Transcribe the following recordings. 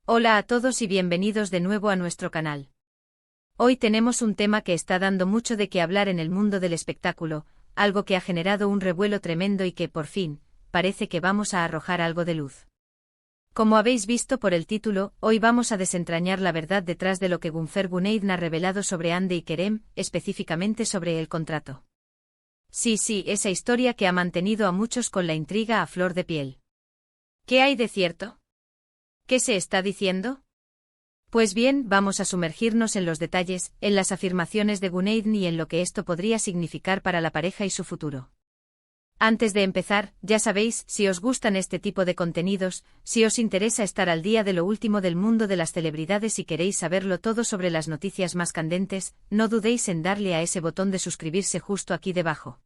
Hola a todos y bienvenidos de nuevo a nuestro canal. Hoy tenemos un tema que está dando mucho de qué hablar en el mundo del espectáculo, algo que ha generado un revuelo tremendo y que, por fin, parece que vamos a arrojar algo de luz. Como habéis visto por el título, hoy vamos a desentrañar la verdad detrás de lo que Gunfer Guneidn ha revelado sobre Hande y Kerem, específicamente sobre el contrato. Sí, esa historia que ha mantenido a muchos con la intriga a flor de piel. ¿Qué hay de cierto? ¿Qué se está diciendo? Pues bien, vamos a sumergirnos en los detalles, en las afirmaciones de Guneidn y en lo que esto podría significar para la pareja y su futuro. Antes de empezar, ya sabéis, si os gustan este tipo de contenidos, si os interesa estar al día de lo último del mundo de las celebridades y queréis saberlo todo sobre las noticias más candentes, no dudéis en darle a ese botón de suscribirse justo aquí debajo.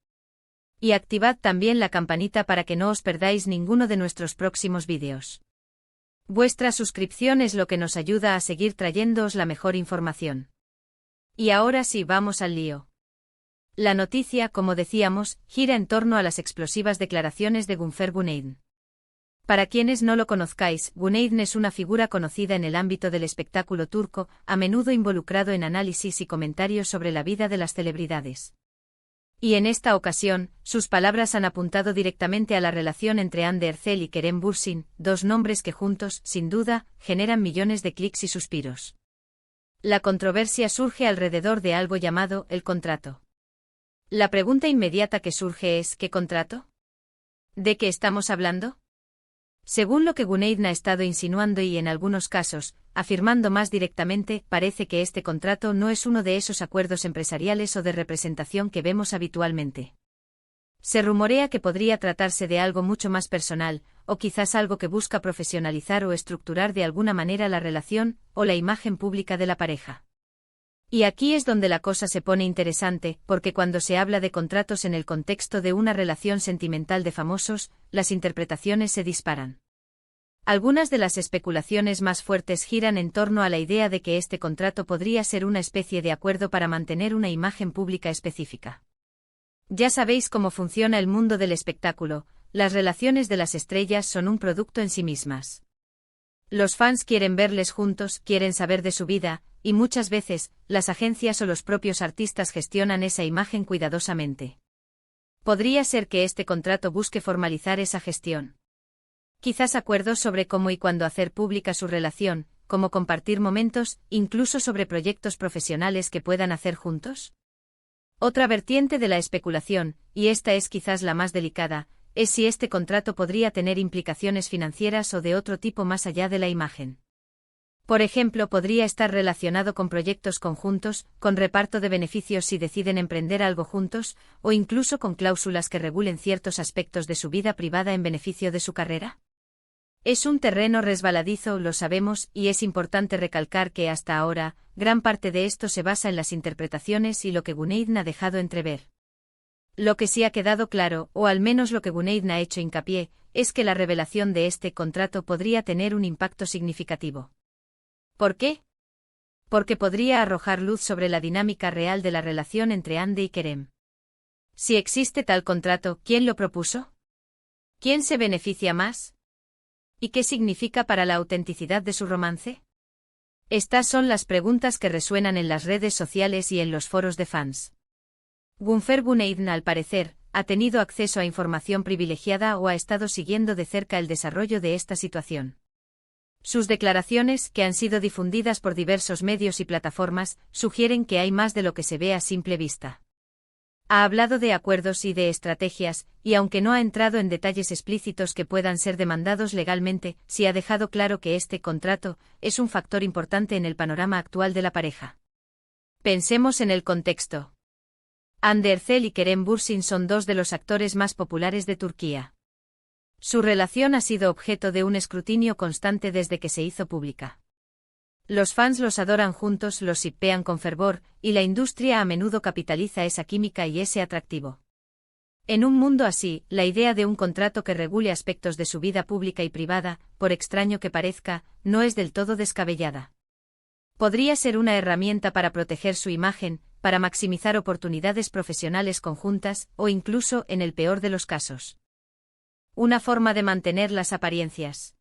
Y activad también la campanita para que no os perdáis ninguno de nuestros próximos vídeos. Vuestra suscripción es lo que nos ayuda a seguir trayéndoos la mejor información. Y ahora sí, vamos al lío. La noticia, como decíamos, gira en torno a las explosivas declaraciones de Gunfer Guneidn. Para quienes no lo conozcáis, Guneidn es una figura conocida en el ámbito del espectáculo turco, a menudo involucrado en análisis y comentarios sobre la vida de las celebridades. Y en esta ocasión, sus palabras han apuntado directamente a la relación entre Hande Erçel y Kerem Bürsin, dos nombres que juntos, sin duda, generan millones de clics y suspiros. La controversia surge alrededor de algo llamado el contrato. La pregunta inmediata que surge es ¿qué contrato? ¿De qué estamos hablando? Según lo que Guneidn ha estado insinuando y en algunos casos, afirmando más directamente, parece que este contrato no es uno de esos acuerdos empresariales o de representación que vemos habitualmente. Se rumorea que podría tratarse de algo mucho más personal, o quizás algo que busca profesionalizar o estructurar de alguna manera la relación o la imagen pública de la pareja. Y aquí es donde la cosa se pone interesante, porque cuando se habla de contratos en el contexto de una relación sentimental de famosos, las interpretaciones se disparan. Algunas de las especulaciones más fuertes giran en torno a la idea de que este contrato podría ser una especie de acuerdo para mantener una imagen pública específica. Ya sabéis cómo funciona el mundo del espectáculo, las relaciones de las estrellas son un producto en sí mismas. Los fans quieren verles juntos, quieren saber de su vida, y muchas veces, las agencias o los propios artistas gestionan esa imagen cuidadosamente. Podría ser que este contrato busque formalizar esa gestión. Quizás acuerdos sobre cómo y cuándo hacer pública su relación, cómo compartir momentos, incluso sobre proyectos profesionales que puedan hacer juntos. Otra vertiente de la especulación, y esta es quizás la más delicada, es si este contrato podría tener implicaciones financieras o de otro tipo más allá de la imagen. Por ejemplo, podría estar relacionado con proyectos conjuntos, con reparto de beneficios si deciden emprender algo juntos, o incluso con cláusulas que regulen ciertos aspectos de su vida privada en beneficio de su carrera. Es un terreno resbaladizo, lo sabemos, y es importante recalcar que hasta ahora, gran parte de esto se basa en las interpretaciones y lo que Guneidn ha dejado entrever. Lo que sí ha quedado claro, o al menos lo que Guneidn ha hecho hincapié, es que la revelación de este contrato podría tener un impacto significativo. ¿Por qué? Porque podría arrojar luz sobre la dinámica real de la relación entre Hande y Kerem. Si existe tal contrato, ¿quién lo propuso? ¿Quién se beneficia más? ¿Y qué significa para la autenticidad de su romance? Estas son las preguntas que resuenan en las redes sociales y en los foros de fans. Gunfer Guneidn, al parecer, ha tenido acceso a información privilegiada o ha estado siguiendo de cerca el desarrollo de esta situación. Sus declaraciones, que han sido difundidas por diversos medios y plataformas, sugieren que hay más de lo que se ve a simple vista. Ha hablado de acuerdos y de estrategias, y aunque no ha entrado en detalles explícitos que puedan ser demandados legalmente, sí ha dejado claro que este contrato es un factor importante en el panorama actual de la pareja. Pensemos en el contexto. Hande Erçel y Kerem Bürsin son dos de los actores más populares de Turquía. Su relación ha sido objeto de un escrutinio constante desde que se hizo pública. Los fans los adoran juntos, los shippean con fervor, y la industria a menudo capitaliza esa química y ese atractivo. En un mundo así, la idea de un contrato que regule aspectos de su vida pública y privada, por extraño que parezca, no es del todo descabellada. Podría ser una herramienta para proteger su imagen, para maximizar oportunidades profesionales conjuntas, o incluso, en el peor de los casos, una forma de mantener las apariencias.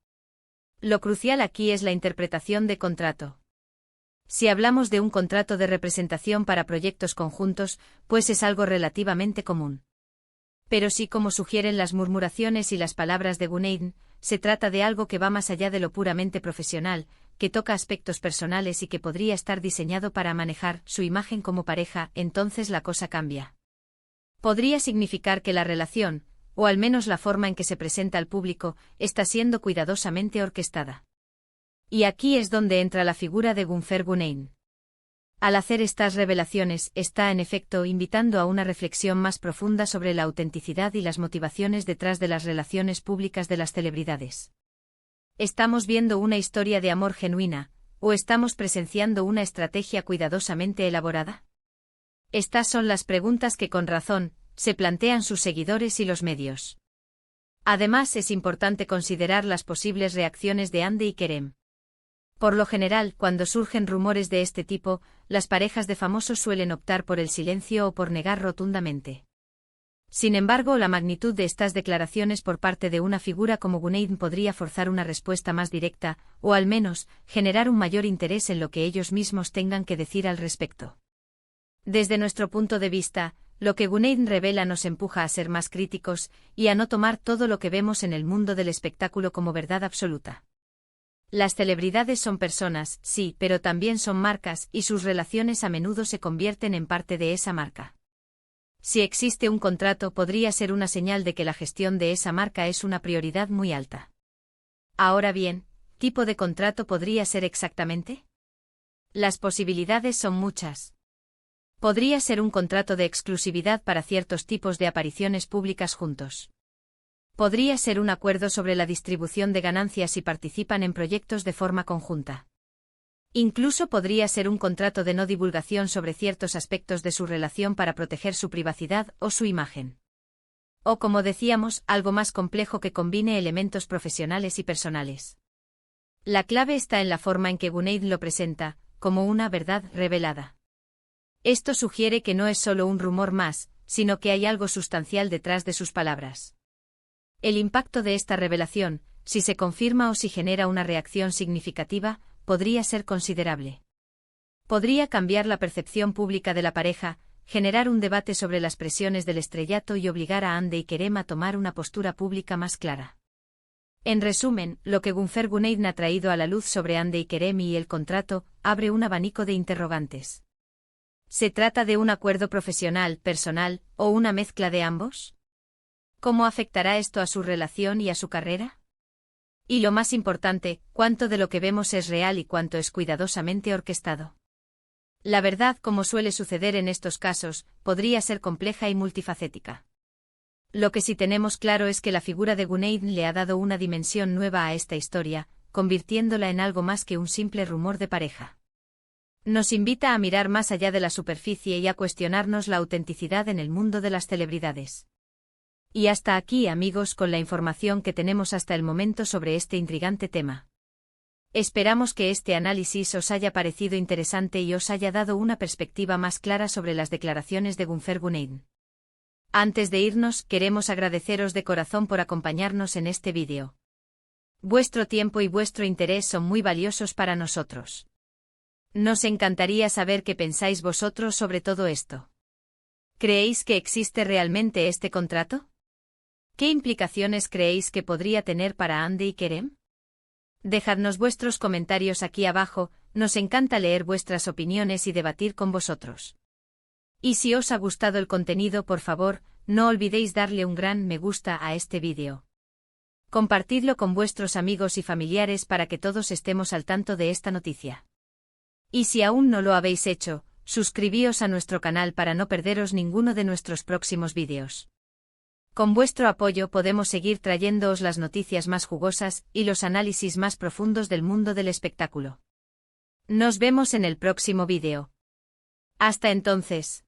Lo crucial aquí es la interpretación de contrato. Si hablamos de un contrato de representación para proyectos conjuntos, pues es algo relativamente común. Pero si, como sugieren las murmuraciones y las palabras de Guneidn, se trata de algo que va más allá de lo puramente profesional, que toca aspectos personales y que podría estar diseñado para manejar su imagen como pareja, entonces la cosa cambia. Podría significar que la relación, o al menos la forma en que se presenta al público, está siendo cuidadosamente orquestada. Y aquí es donde entra la figura de Gunther Guneidn. Al hacer estas revelaciones, está en efecto invitando a una reflexión más profunda sobre la autenticidad y las motivaciones detrás de las relaciones públicas de las celebridades. ¿Estamos viendo una historia de amor genuina, o estamos presenciando una estrategia cuidadosamente elaborada? Estas son las preguntas que con razón se plantean sus seguidores y los medios. Además, es importante considerar las posibles reacciones de Hande y Kerem. Por lo general, cuando surgen rumores de este tipo, las parejas de famosos suelen optar por el silencio o por negar rotundamente. Sin embargo, la magnitud de estas declaraciones por parte de una figura como Guneidn podría forzar una respuesta más directa, o al menos, generar un mayor interés en lo que ellos mismos tengan que decir al respecto. Desde nuestro punto de vista, lo que Guneidn revela nos empuja a ser más críticos y a no tomar todo lo que vemos en el mundo del espectáculo como verdad absoluta. Las celebridades son personas, sí, pero también son marcas, y sus relaciones a menudo se convierten en parte de esa marca. Si existe un contrato, podría ser una señal de que la gestión de esa marca es una prioridad muy alta. Ahora bien, ¿qué tipo de contrato podría ser exactamente? Las posibilidades son muchas. Podría ser un contrato de exclusividad para ciertos tipos de apariciones públicas juntos. Podría ser un acuerdo sobre la distribución de ganancias si participan en proyectos de forma conjunta. Incluso podría ser un contrato de no divulgación sobre ciertos aspectos de su relación para proteger su privacidad o su imagen. O, como decíamos, algo más complejo que combine elementos profesionales y personales. La clave está en la forma en que Guneidn lo presenta, como una verdad revelada. Esto sugiere que no es solo un rumor más, sino que hay algo sustancial detrás de sus palabras. El impacto de esta revelación, si se confirma o si genera una reacción significativa, podría ser considerable. Podría cambiar la percepción pública de la pareja, generar un debate sobre las presiones del estrellato y obligar a Hande y Kerem a tomar una postura pública más clara. En resumen, lo que Gunther Guneidn ha traído a la luz sobre Hande y Kerem y el contrato, abre un abanico de interrogantes. ¿Se trata de un acuerdo profesional, personal, o una mezcla de ambos? ¿Cómo afectará esto a su relación y a su carrera? Y lo más importante, ¿cuánto de lo que vemos es real y cuánto es cuidadosamente orquestado? La verdad, como suele suceder en estos casos, podría ser compleja y multifacética. Lo que sí tenemos claro es que la figura de Guneidn le ha dado una dimensión nueva a esta historia, convirtiéndola en algo más que un simple rumor de pareja. Nos invita a mirar más allá de la superficie y a cuestionarnos la autenticidad en el mundo de las celebridades. Y hasta aquí, amigos, con la información que tenemos hasta el momento sobre este intrigante tema. Esperamos que este análisis os haya parecido interesante y os haya dado una perspectiva más clara sobre las declaraciones de Gunther Guneidn. Antes de irnos, queremos agradeceros de corazón por acompañarnos en este vídeo. Vuestro tiempo y vuestro interés son muy valiosos para nosotros. Nos encantaría saber qué pensáis vosotros sobre todo esto. ¿Creéis que existe realmente este contrato? ¿Qué implicaciones creéis que podría tener para Hande y Kerem? Dejadnos vuestros comentarios aquí abajo, nos encanta leer vuestras opiniones y debatir con vosotros. Y si os ha gustado el contenido, por favor, no olvidéis darle un gran me gusta a este vídeo. Compartidlo con vuestros amigos y familiares para que todos estemos al tanto de esta noticia. Y si aún no lo habéis hecho, suscribíos a nuestro canal para no perderos ninguno de nuestros próximos vídeos. Con vuestro apoyo podemos seguir trayéndoos las noticias más jugosas y los análisis más profundos del mundo del espectáculo. Nos vemos en el próximo vídeo. Hasta entonces.